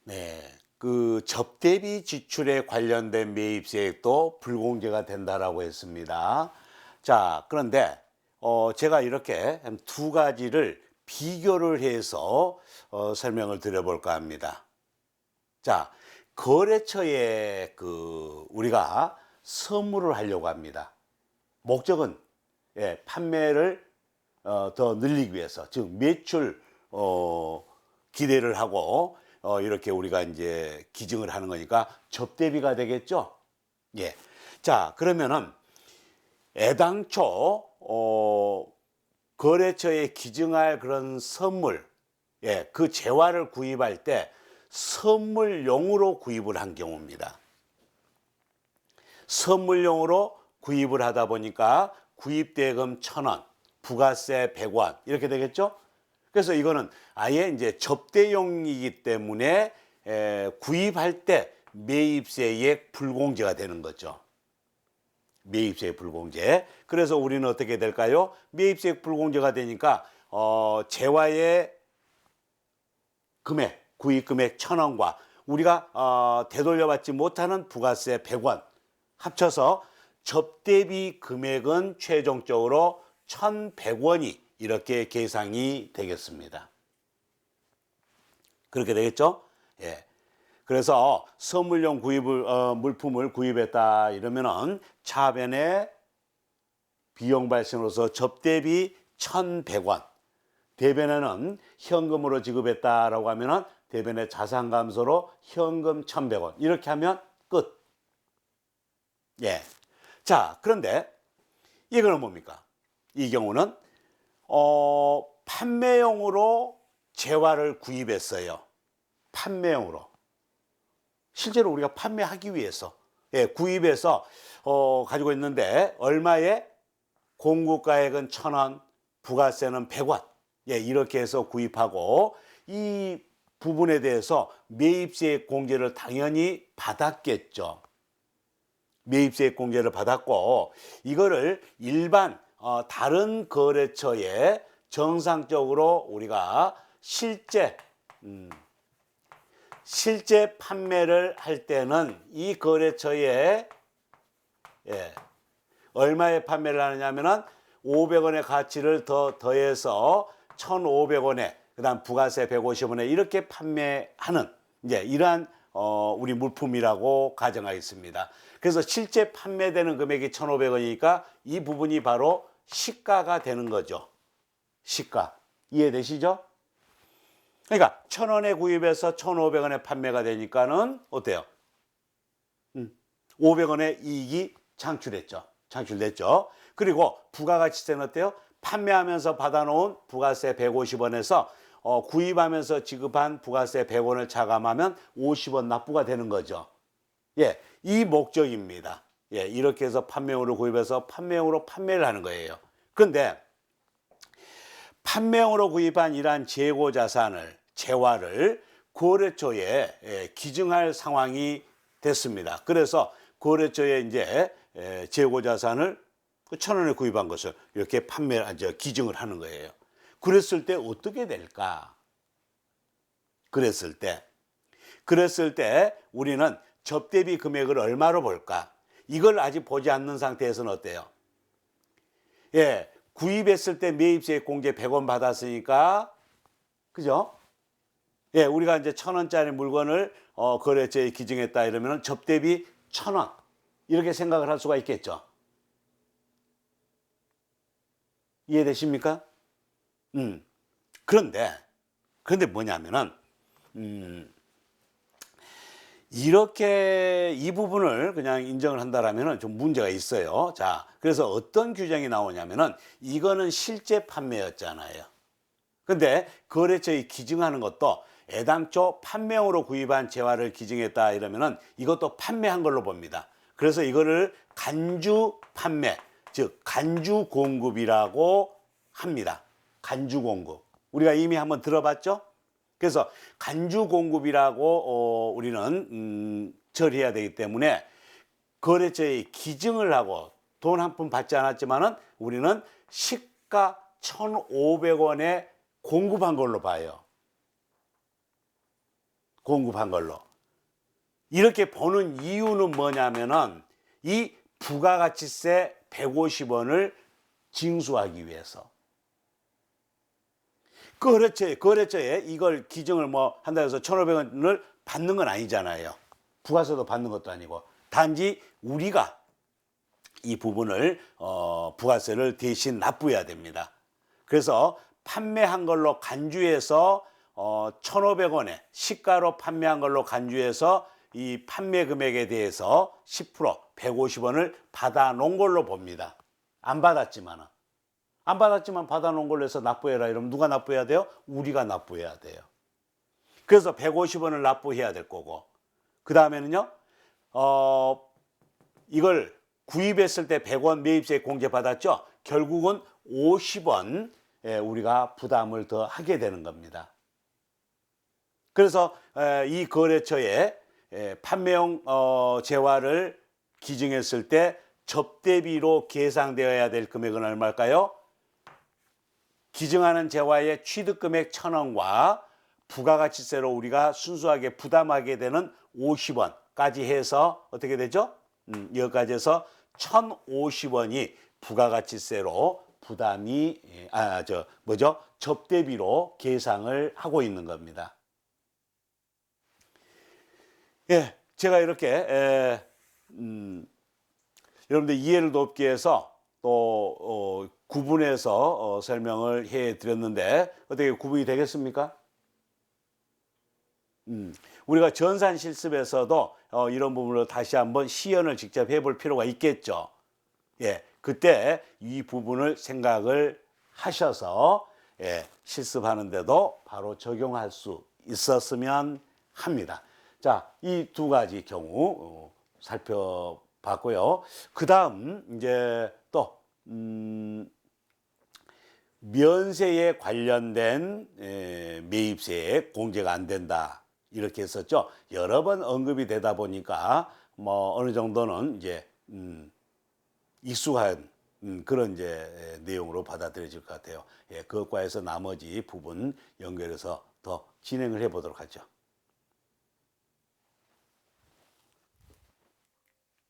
네, 그 접대비 지출에 관련된 매입세액도 불공제가 된다라고 했습니다. 자, 그런데 제가 이렇게 두 가지를 비교를 해서 설명을 드려볼까 합니다. 자, 거래처에 우리가 선물을 하려고 합니다. 목적은 판매를 더 늘리기 위해서, 즉 매출 기대를 하고 이렇게 우리가 이제 기증을 하는 거니까 접대비가 되겠죠. 예. 자, 그러면은 애당초 거래처에 기증할 그런 선물, 그 재화를 구입할 때 선물용으로 구입을 한 경우입니다. 선물용으로 구입을 하다 보니까 구입대금 1,000원, 부가세 100원 이렇게 되겠죠? 그래서 이거는 아예 이제 접대용이기 때문에 구입할 때 매입세액 불공제가 되는 거죠. 매입세액 불공제. 그래서 우리는 어떻게 될까요? 매입세액 불공제가 되니까 재화의 금액, 구입 금액 1,000원과 우리가 되돌려받지 못하는 부가세 100원 합쳐서 접대비 금액은 최종적으로 1,100원이 이렇게 계상이 되겠습니다. 그렇게 되겠죠? 예. 그래서 선물용 물품을 구입했다 이러면은 차변에 비용 발생으로서 접대비 1,100원, 대변에는 현금으로 지급했다라고 하면은 대변에 자산 감소로 현금 1,100원 이렇게 하면 끝. 예. 자, 그런데 이거는 뭡니까? 이 경우는 판매용으로 재화를 구입했어요. 판매용으로. 실제로 우리가 판매하기 위해서 구입해서 가지고 있는데 얼마에 공급가액은 1,000원, 부가세는 100원. 이렇게 해서 구입하고 이 부분에 대해서 매입세액 공제를 당연히 받았겠죠. 매입세액 공제를 받았고 이거를 일반 다른 거래처에 정상적으로 우리가 실제 판매를 할 때는 이 거래처에 얼마에 판매를 하느냐면은 500원의 가치를 더해서 1,500원에 그다음 부가세 150원에 이렇게 판매하는 이제 이러한 우리 물품이라고 가정하겠습니다. 그래서 실제 판매되는 금액이 1,500원이니까 이 부분이 바로 시가가 되는 거죠. 시가. 이해되시죠? 그러니까 1,000원에 구입해서 1,500원에 판매가 되니까는 어때요? 500원의 이익이 창출됐죠. 그리고 부가가치세는 어때요? 판매하면서 받아놓은 부가세 150원에서 구입하면서 지급한 부가세 100원을 차감하면 50원 납부가 되는 거죠. 이 목적입니다. 이렇게 해서 판매용으로 구입해서 판매용으로 판매를 하는 거예요. 그런데 판매용으로 구입한 이러한 재고 자산을, 재화를 거래처에 기증할 상황이 됐습니다. 그래서 거래처에 이제 재고 자산을 1,000원에 구입한 것을 이렇게 기증을 하는 거예요. 그랬을 때 어떻게 될까? 그랬을 때 우리는 접대비 금액을 얼마로 볼까? 이걸 아직 보지 않는 상태에서는 어때요? 구입했을 때 매입세액 공제 100원 받았으니까, 그죠? 우리가 이제 1,000원짜리 물건을 거래처에 기증했다 이러면 접대비 1,000원 이렇게 생각을 할 수가 있겠죠. 이해되십니까? 그런데 뭐냐면은 이렇게 이 부분을 그냥 인정을 한다라면은 좀 문제가 있어요. 자, 그래서 어떤 규정이 나오냐면은 이거는 실제 판매였잖아요. 근데 거래처에 기증하는 것도 애당초 판매용으로 구입한 재화를 기증했다 이러면은 이것도 판매한 걸로 봅니다. 그래서 이거를 간주 판매, 즉 간주 공급이라고 합니다. 간주 공급. 우리가 이미 한번 들어봤죠? 그래서 간주 공급이라고 우리는 처리해야 되기 때문에 거래처에 기증을 하고 돈 한 푼 받지 않았지만은 우리는 시가 1,500원에 공급한 걸로 봐요. 공급한 걸로. 이렇게 보는 이유는 뭐냐면은 이 부가가치세 150원을 징수하기 위해서. 거래처에 이걸 기증을 뭐 한다 해서 1,500원을 받는 건 아니잖아요. 부가세도 받는 것도 아니고. 단지 우리가 이 부분을 부가세를 대신 납부해야 됩니다. 그래서 판매한 걸로 간주해서 1,500원에 시가로 판매한 걸로 간주해서 이 판매 금액에 대해서 10% 150원을 받아 놓은 걸로 봅니다. 안 받았지만 받아 놓은 걸로 해서 납부해라 이러면 누가 납부해야 돼요? 우리가 납부해야 돼요. 그래서 150원을 납부해야 될 거고, 그 다음에는요, 이걸 구입했을 때 100원 매입세 공제 받았죠? 결국은 50원 우리가 부담을 더 하게 되는 겁니다. 그래서 이 거래처에 판매용 재화를 기증했을 때 접대비로 계상되어야 될 금액은 얼마일까요? 기증하는 재화의 취득금액 1,000원과 부가가치세로 우리가 순수하게 부담하게 되는 50원까지 해서 어떻게 되죠? 여기까지 해서 1,050원이 부가가치세로 부담이 접대비로 계상을 하고 있는 겁니다. 예, 제가 이렇게 여러분들 이해를 돕기 위해서 또 구분해서 설명을 해 드렸는데 어떻게 구분이 되겠습니까? 우리가 전산 실습에서도 이런 부분으로 다시 한번 시연을 직접 해볼 필요가 있겠죠. 예, 그때 이 부분을 생각을 하셔서 실습하는데도 바로 적용할 수 있었으면 합니다. 자, 이 두 가지 경우 살펴봤고요. 그 다음 이제 또 면세에 관련된 매입세에 공제가 안 된다 이렇게 했었죠. 여러 번 언급이 되다 보니까 뭐 어느 정도는 이제 익숙한 그런 이제 내용으로 받아들여질 것 같아요. 예, 그것과 해서 나머지 부분 연결해서 더 진행을 해보도록 하죠.